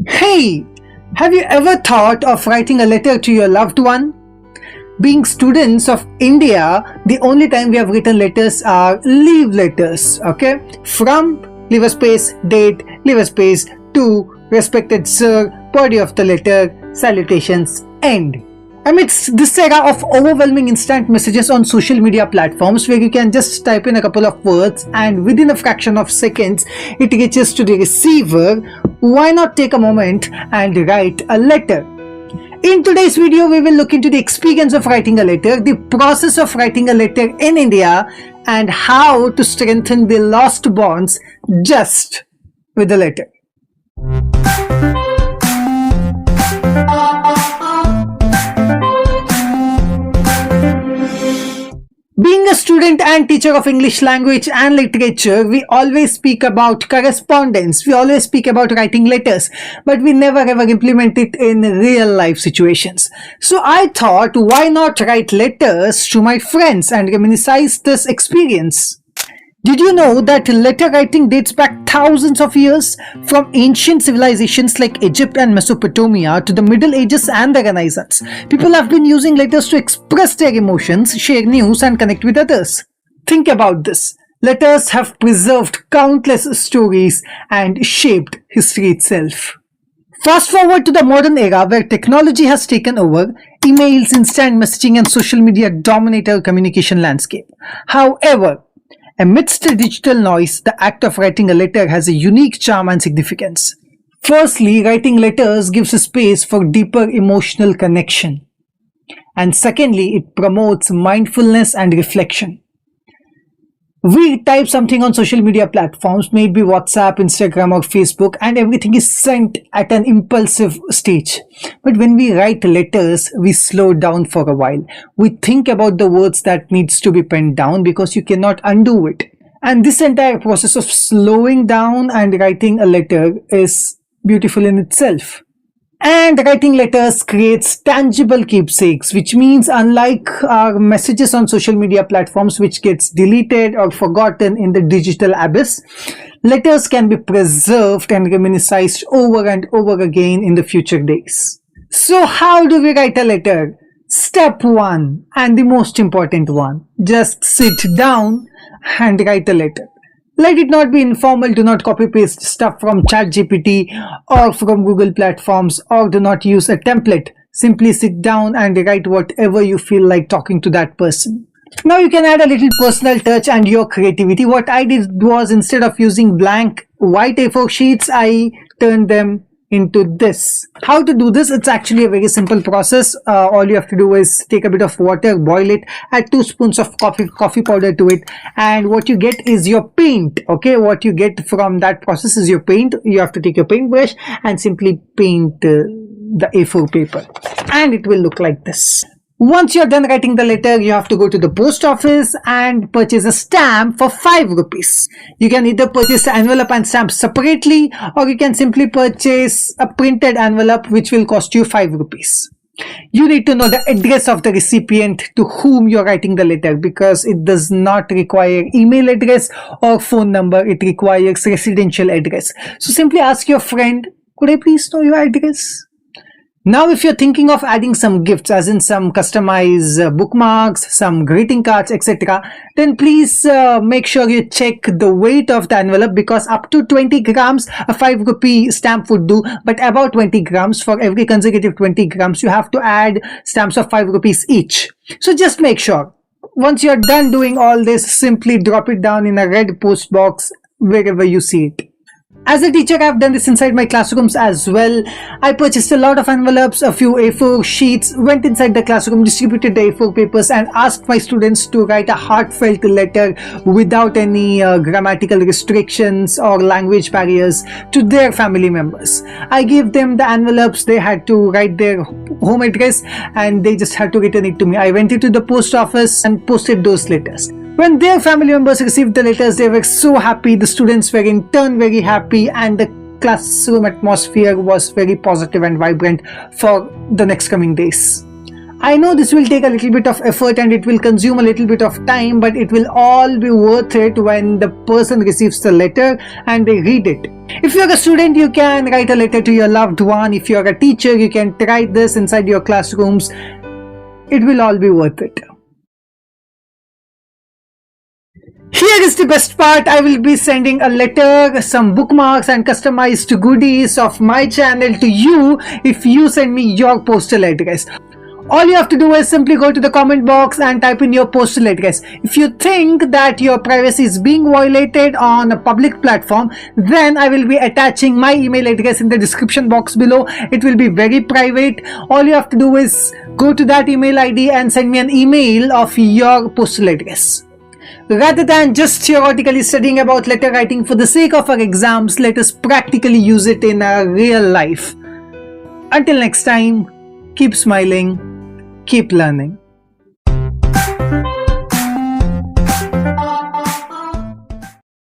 Hey, have you ever thought of writing a letter to your loved one? Being students of India, the only time we have written letters are leave letters, okay? From, leave a space, date, leave a space, to, respected sir, body of the letter, salutations, end. Amidst this era of overwhelming instant messages on social media platforms where you can just type in a couple of words and within a fraction of seconds it reaches to the receiver, why not take a moment and write a letter? In today's video, we will look into the experience of writing a letter, the process of writing a letter in India, and how to strengthen the lost bonds just with a letter. Being a student and teacher of English language and literature, we always speak about correspondence, we always speak about writing letters, but we never ever implement it in real life situations. So I thought, why not write letters to my friends and reminisce this experience? Did you know that letter writing dates back thousands of years, from ancient civilizations like Egypt and Mesopotamia to the Middle Ages and the Renaissance? People have been using letters to express their emotions, share news, and connect with others. Think about this. Letters have preserved countless stories and shaped history itself. Fast forward to the modern era where technology has taken over, emails, instant messaging, and social media dominate our communication landscape. However, amidst the digital noise, the act of writing a letter has a unique charm and significance. Firstly, writing letters gives a space for deeper emotional connection. And secondly, it promotes mindfulness and reflection. We type something on social media platforms, maybe WhatsApp, Instagram, or Facebook, and everything is sent at an impulsive stage. But when we write letters, we slow down for a while. We think about the words that needs to be penned down because you cannot undo it. And this entire process of slowing down and writing a letter is beautiful in itself. And writing letters creates tangible keepsakes, which means unlike our messages on social media platforms which gets deleted or forgotten in the digital abyss, letters can be preserved and reminisced over and over again in the future days. So how do we write a letter? Step 1, and the most important one, just sit down and write a letter. Let it not be informal. Do not copy paste stuff from ChatGPT or from Google platforms, or do not use a template. Simply sit down and write whatever you feel like talking to that person. Now you can add a little personal touch and your creativity. What I did was, instead of using blank white A4 sheets, I turned them into this. How to do this? It's actually a very simple process. All you have to do is take a bit of water, boil it, add 2 spoons of coffee powder to it, and what you get is your paint. Okay, what you get from that process is your paint. You have to take your paintbrush and simply paint the A4 paper, and it will look like this. Once you're done writing the letter, you have to go to the post office and purchase a stamp for 5 rupees. You can either purchase the envelope and stamp separately, or you can simply purchase a printed envelope which will cost you 5 rupees. You need to know the address of the recipient to whom you're writing the letter, because it does not require email address or phone number. It requires residential address. So simply ask your friend, could I please know your address? Now, if you're thinking of adding some gifts, as in some customized bookmarks, some greeting cards, etc., then please make sure you check the weight of the envelope, because up to 20 grams a 5 rupee stamp would do, but about 20 grams, for every consecutive 20 grams, you have to add stamps of 5 rupees each. So just make sure. Once you're done doing all this, simply drop it down in a red post box wherever you see it. As a teacher, I've done this inside my classrooms as well. I purchased a lot of envelopes, a few A4 sheets, went inside the classroom, distributed the A4 papers, and asked my students to write a heartfelt letter without any grammatical restrictions or language barriers to their family members. I gave them the envelopes, they had to write their home address, and they just had to return it to me. I went into the post office and posted those letters. When their family members received the letters, they were so happy, the students were in turn very happy, and the classroom atmosphere was very positive and vibrant for the next coming days. I know this will take a little bit of effort and it will consume a little bit of time, but it will all be worth it when the person receives the letter and they read it. If you're a student, you can write a letter to your loved one. If you're a teacher, you can try this inside your classrooms. It will all be worth it. Here is the best part. I will be sending a letter, some bookmarks and customized goodies of my channel to you if you send me your postal address. All you have to do is simply go to the comment box and type in your postal address. If you think that your privacy is being violated on a public platform, then I will be attaching my email address in the description box below. It will be very private. All you have to do is go to that email ID and send me an email of your postal address. Rather than just theoretically studying about letter writing for the sake of our exams, let us practically use it in our real life. Until next time, keep smiling, keep learning.